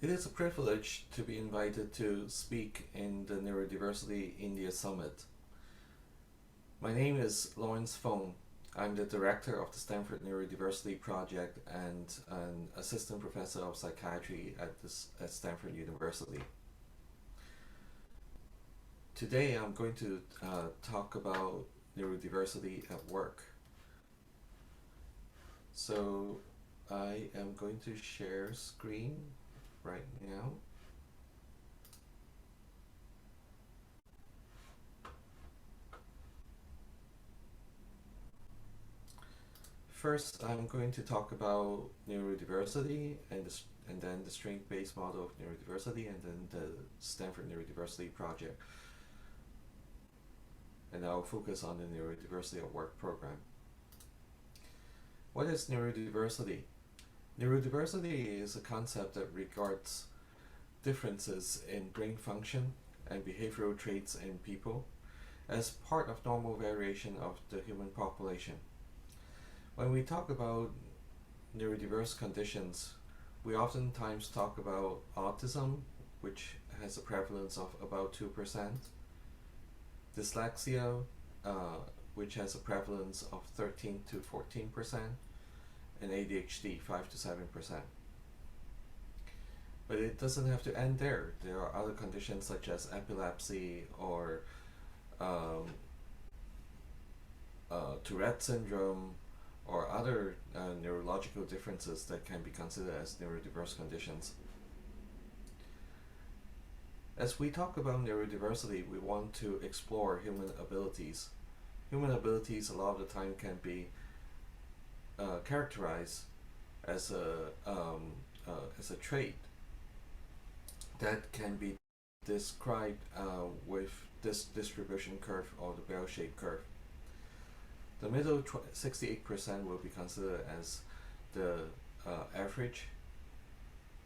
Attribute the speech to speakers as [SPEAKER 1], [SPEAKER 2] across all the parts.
[SPEAKER 1] It is a privilege to be invited to speak in the Neurodiversity India Summit. My name is Lawrence Fung. I'm the director of the Stanford Neurodiversity Project and an assistant professor of psychiatry at Stanford University. Today I'm going to talk about neurodiversity at work. So I am going to share screen right now. First, I'm going to talk about neurodiversity and then the strength-based model of neurodiversity and then the Stanford Neurodiversity Project. And I'll focus on the Neurodiversity at Work program. What is neurodiversity? Neurodiversity is a concept that regards differences in brain function and behavioral traits in people as part of normal variation of the human population. When we talk about neurodiverse conditions, we oftentimes talk about autism, which has a prevalence of about 2%, dyslexia, which has a prevalence of 13 to 14%, and ADHD, 5 to 7%. But it doesn't have to end there. There are other conditions such as epilepsy or Tourette syndrome or other neurological differences that can be considered as neurodiverse conditions. As we talk about neurodiversity, we want to explore human abilities. Human abilities a lot of the time can be characterized as a trait that can be described with this distribution curve or the bell-shaped curve. The middle 68% will be considered as the average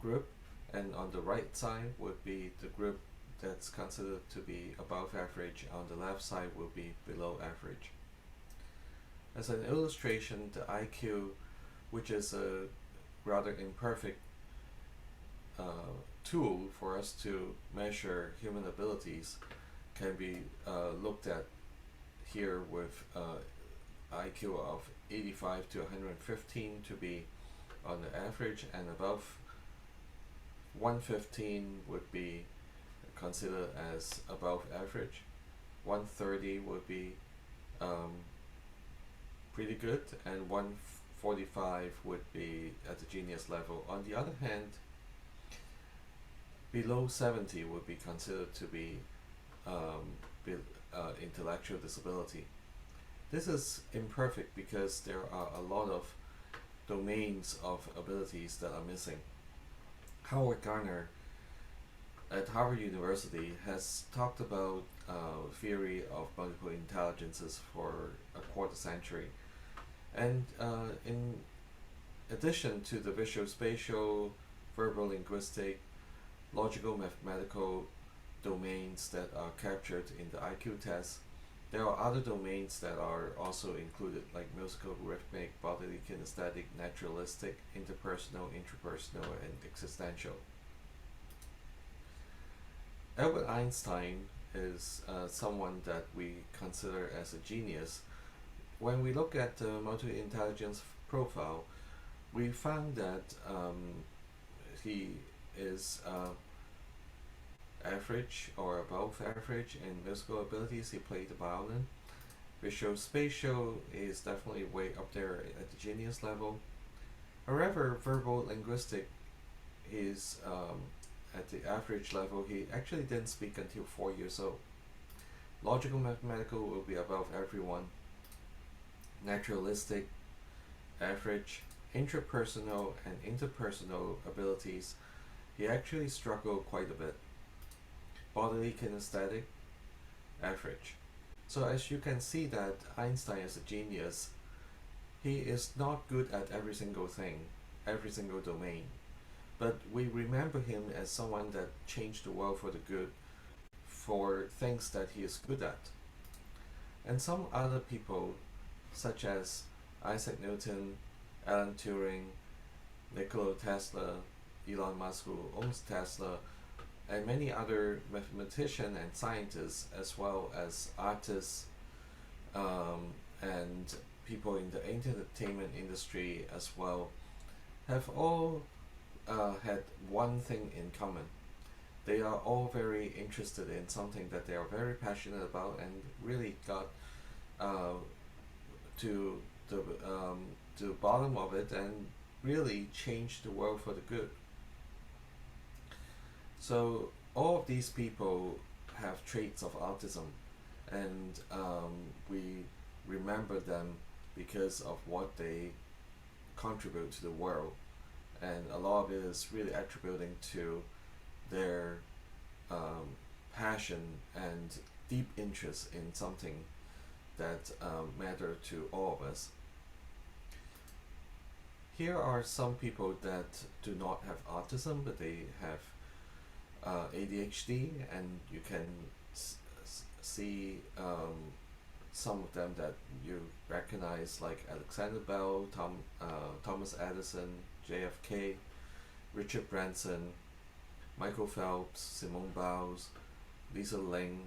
[SPEAKER 1] group, and on the right side would be the group that's considered to be above average. On the left side will be below average. As an illustration, the IQ, which is a rather imperfect tool for us to measure human abilities, can be looked at here with IQ of 85 to 115 to be on the average, and above 115 would be considered as above average. 130 would be pretty good, and 145 would be at the genius level. On the other hand, below 70 would be considered to be intellectual disability. This is imperfect because there are a lot of domains of abilities that are missing. Howard Gardner at Harvard University has talked about theory of multiple intelligences for a quarter century. And in addition to the visual spatial, verbal linguistic, logical mathematical domains that are captured in the IQ test, there are other domains that are also included, like musical, rhythmic, bodily kinesthetic, naturalistic, interpersonal, intrapersonal, and existential. Albert Einstein is someone that we consider as a genius. When we look at the multi-intelligence profile, we found that he is average or above average in musical abilities. He played the violin. Visual spatial is definitely way up there at the genius level. However, verbal linguistic is at the average level. He actually didn't speak until 4 years old. Logical mathematical will be above everyone. Naturalistic, average. Intrapersonal and interpersonal abilities, he actually struggled quite a bit. Bodily kinesthetic, average. So as you can see that Einstein is a genius, he is not good at every single thing, every single domain. But we remember him as someone that changed the world for the good, for things that he is good at. And some other people, such as Isaac Newton, Alan Turing, Nikola Tesla, Elon Musk, who owns Tesla, and many other mathematicians and scientists, as well as artists, and people in the entertainment industry as well, have all had one thing in common. They are all very interested in something that they are very passionate about, and really got uh, to the to the bottom of it, and really changed the world for the good. So all of these people have traits of autism, and we remember them because of what they contribute to the world, and a lot of it is really attributing to their um, passion and deep interest in something that matter to all of us. Here are some people that do not have autism, but they have ADHD, and you can see some of them that you recognize, like Alexander Bell, Thomas Edison, JFK, Richard Branson, Michael Phelps, Simone Biles, Lisa Ling,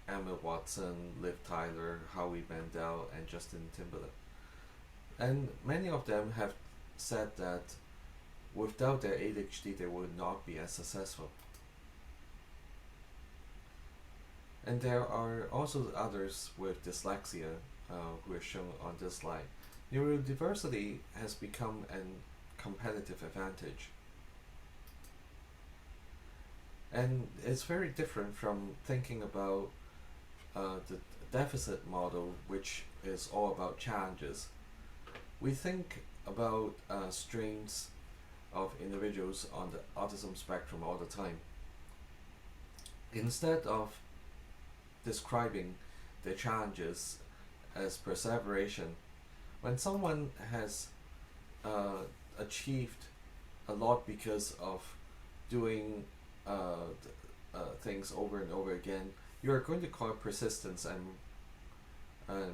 [SPEAKER 1] Emma Watson, Liv Tyler, Howie Mandel, and Justin Timberlake. And many of them have said that without their ADHD they would not be as successful. And there are also others with dyslexia who are shown on this slide. Neurodiversity has become a competitive advantage. And it's very different from thinking about the deficit model, which is all about challenges. We think about strengths of individuals on the autism spectrum all the time. Instead of describing their challenges as perseveration, when someone has achieved a lot because of doing things over and over again, you are going to call it persistence and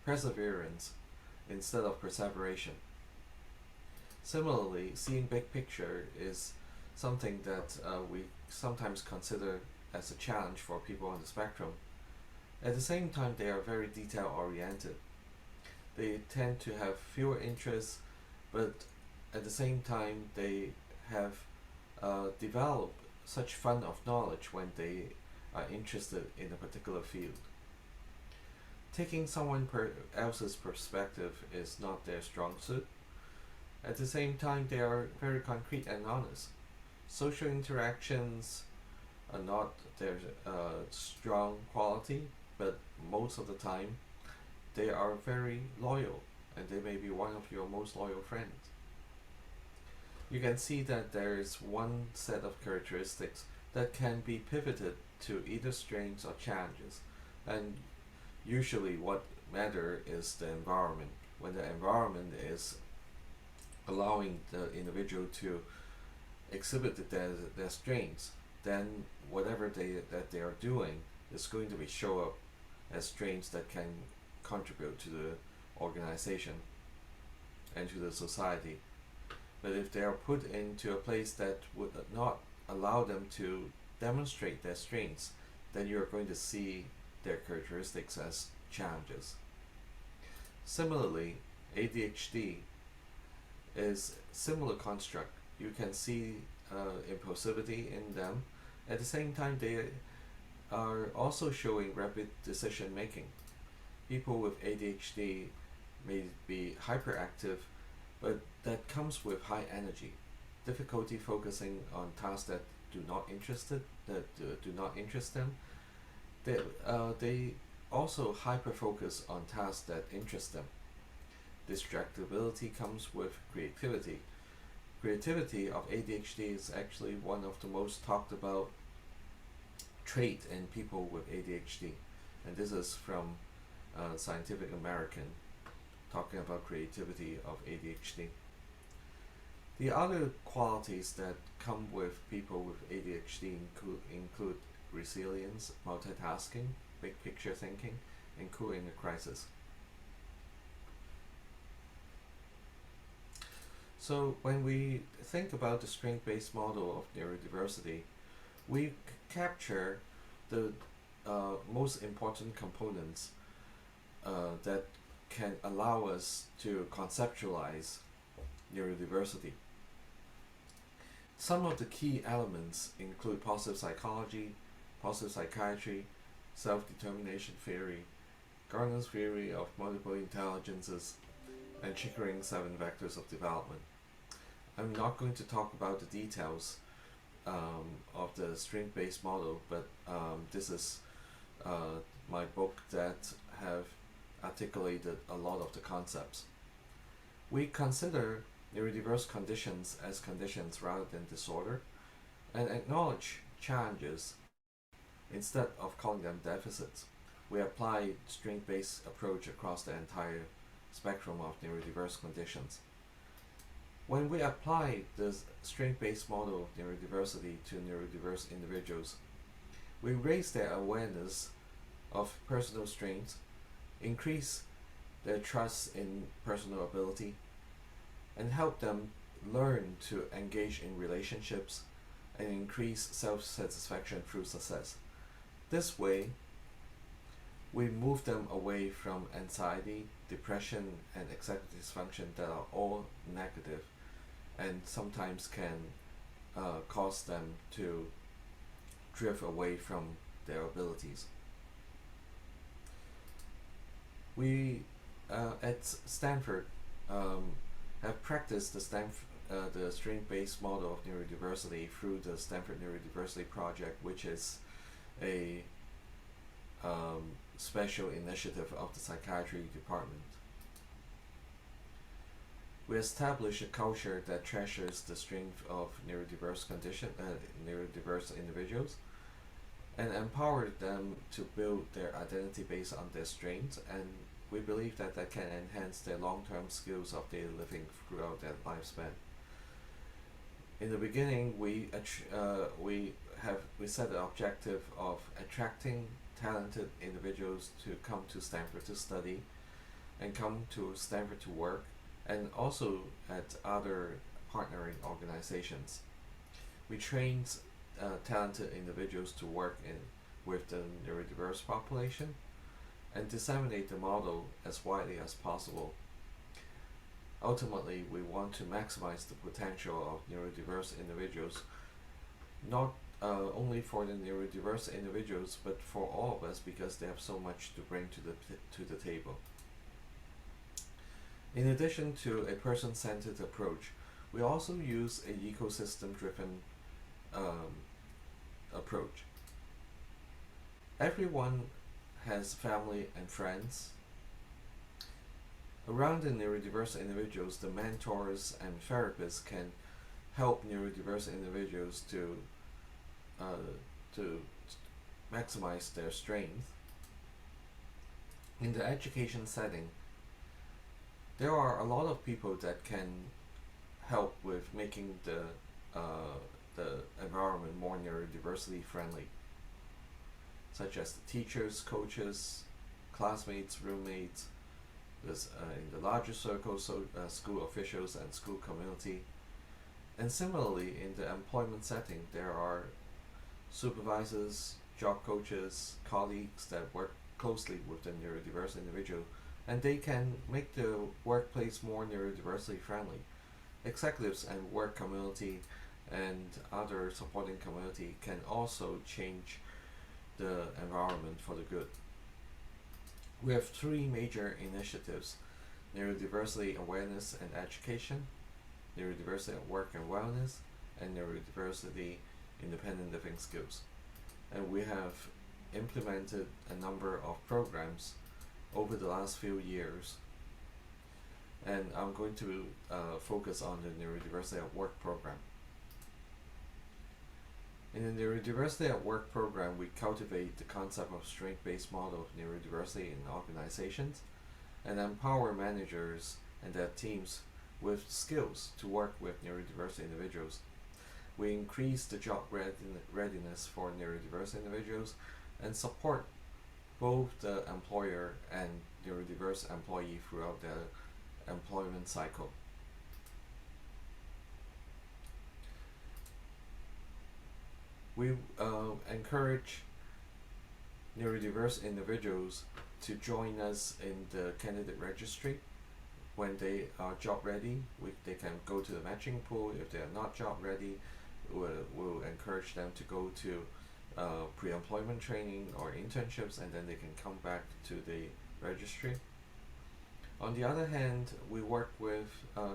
[SPEAKER 1] perseverance instead of perseveration. Similarly, seeing big picture is something that we sometimes consider as a challenge for people on the spectrum. At the same time, they are very detail oriented. They tend to have fewer interests, but at the same time they have developed such fund of knowledge when they are interested in a particular field. Taking someone else's perspective is not their strong suit. At the same time, they are very concrete and honest. Social interactions are not their strong quality, but most of the time they are very loyal, and they may be one of your most loyal friends. You can see that there is one set of characteristics that can be pivoted to either strengths or challenges, and usually what matter is the environment. When the environment is allowing the individual to exhibit their strengths, then whatever that they are doing is going to be show up as strengths that can contribute to the organization and to the society. But if they are put into a place that would not allow them to demonstrate their strengths, then you're going to see their characteristics as challenges. Similarly, ADHD is similar construct. You can see impulsivity in them. At the same time, they are also showing rapid decision making. People with ADHD may be hyperactive, but that comes with high energy, difficulty focusing on tasks that do not interest them. They also hyper focus on tasks that interest them. Distractibility comes with creativity. Creativity of ADHD is actually one of the most talked about trait in people with ADHD, and this is from Scientific American, talking about creativity of ADHD. The other qualities that come with people with ADHD include resilience, multitasking, big picture thinking, and cool in a crisis. So when we think about the strength-based model of neurodiversity, we capture the most important components that can allow us to conceptualize neurodiversity. Some of the key elements include positive psychology, positive psychiatry, self-determination theory, Gardner's theory of multiple intelligences, and Chickering's 7 vectors of development. I'm not going to talk about the details of the strength-based model, but this is my book that have articulated a lot of the concepts. We consider neurodiverse conditions as conditions rather than disorder, and acknowledge challenges instead of calling them deficits. We apply strength-based approach across the entire spectrum of neurodiverse conditions. When we apply the strength-based model of neurodiversity to neurodiverse individuals, we raise their awareness of personal strengths, increase their trust in personal ability, and help them learn to engage in relationships and increase self-satisfaction through success. This way, we move them away from anxiety, depression, and executive dysfunction that are all negative and sometimes can cause them to drift away from their abilities. We at Stanford have practiced the strength-based model of neurodiversity through the Stanford Neurodiversity Project, which is a special initiative of the psychiatry department. We establish a culture that treasures the strength of neurodiverse individuals, and empower them to build their identity based on their strengths, and we believe that that can enhance their long-term skills of daily living throughout their lifespan. In the beginning, we set the objective of attracting talented individuals to come to Stanford to study and come to Stanford to work, and also at other partnering organizations. We trained talented individuals to work with the neurodiverse population and disseminate the model as widely as possible. Ultimately, we want to maximize the potential of neurodiverse individuals, not only for the neurodiverse individuals, but for all of us, because they have so much to bring to the table. In addition to a person-centered approach, we also use a ecosystem-driven approach. Everyone has family and friends. Around the neurodiverse individuals, the mentors and therapists can help neurodiverse individuals to maximize their strength. In the education setting, there are a lot of people that can help with making the environment more neurodiversity friendly, such as the teachers, coaches, classmates, roommates, in the larger circle, school officials and school community. And similarly, in the employment setting, there are supervisors, job coaches, colleagues that work closely with the neurodiverse individual, and they can make the workplace more neurodiversity friendly. Executives and work community and other supporting community can also change the environment for the good. We have 3 major initiatives: neurodiversity awareness and education, neurodiversity at work and wellness, and neurodiversity independent living skills. And we have implemented a number of programs over the last few years. And I'm going to focus on the Neurodiversity at Work program. In the Neurodiversity at Work program, we cultivate the concept of strength-based model of neurodiversity in organizations and empower managers and their teams with skills to work with neurodiverse individuals. We increase the job readiness for neurodiverse individuals and support both the employer and neurodiverse employee throughout their employment cycle. We encourage neurodiverse individuals to join us in the candidate registry. When they are job ready, they can go to the matching pool. If they are not job ready, we'll encourage them to go to pre-employment training or internships, and then they can come back to the registry. On the other hand, we work with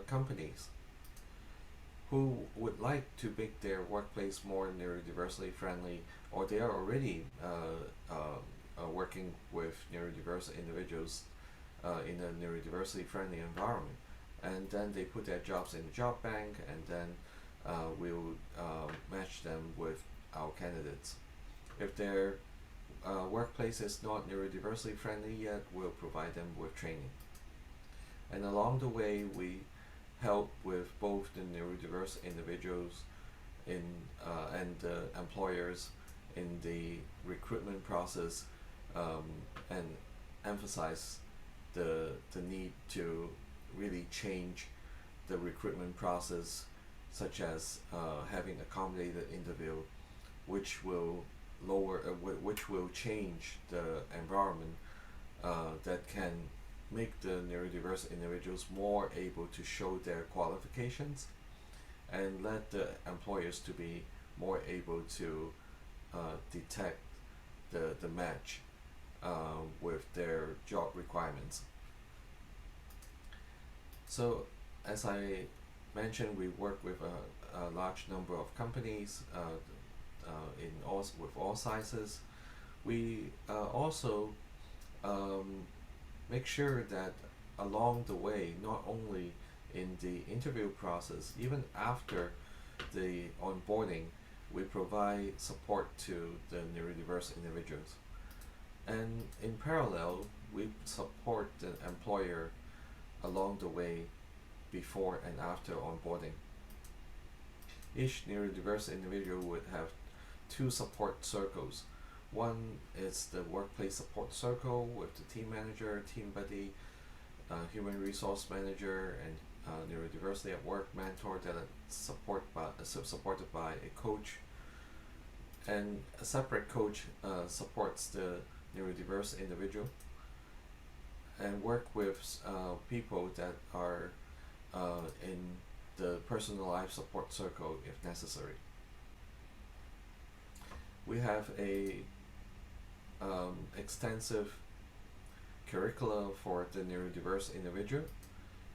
[SPEAKER 1] companies who would like to make their workplace more neurodiversity friendly, or they are already working with neurodiverse individuals in a neurodiversity friendly environment, and then they put their jobs in the job bank, and then we'll match them with our candidates. If their workplace is not neurodiversity friendly yet, we'll provide them with training. And along the way, we help with both the neurodiverse individuals in and employers in the recruitment process, and emphasize the need to really change the recruitment process, such as having accommodated interview, which will change the environment that can make the neurodiverse individuals more able to show their qualifications, and let the employers to be more able to detect the match with their job requirements. So, as I mentioned, we work with a large number of companies with all sizes. We also make sure that along the way, not only in the interview process, even after the onboarding, we provide support to the neurodiverse individuals. And in parallel, we support the employer along the way before and after onboarding. Each neurodiverse individual would have 2 support circles. One is the workplace support circle with the team manager, team buddy, human resource manager, and neurodiversity at work mentor that are supported by a coach. And a separate coach supports the neurodiverse individual and work with people that are in the personal life support circle if necessary. We have a extensive curricula for the neurodiverse individual,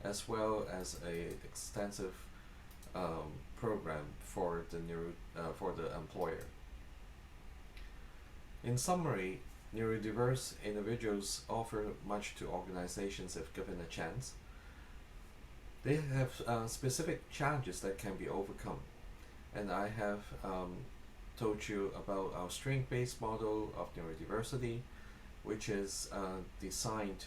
[SPEAKER 1] as well as a extensive program for the employer. In summary, neurodiverse individuals offer much to organizations if given a chance. They have specific challenges that can be overcome, and I have told you about our StrengthBased model of neurodiversity, which is designed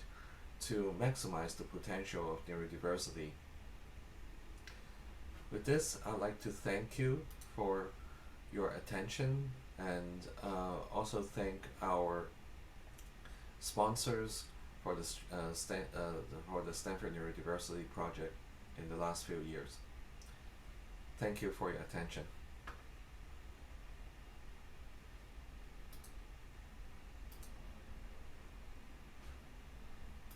[SPEAKER 1] to maximize the potential of neurodiversity. With this, I'd like to thank you for your attention, and also thank our sponsors for the Stanford Neurodiversity project in the last few years. Thank you for your attention.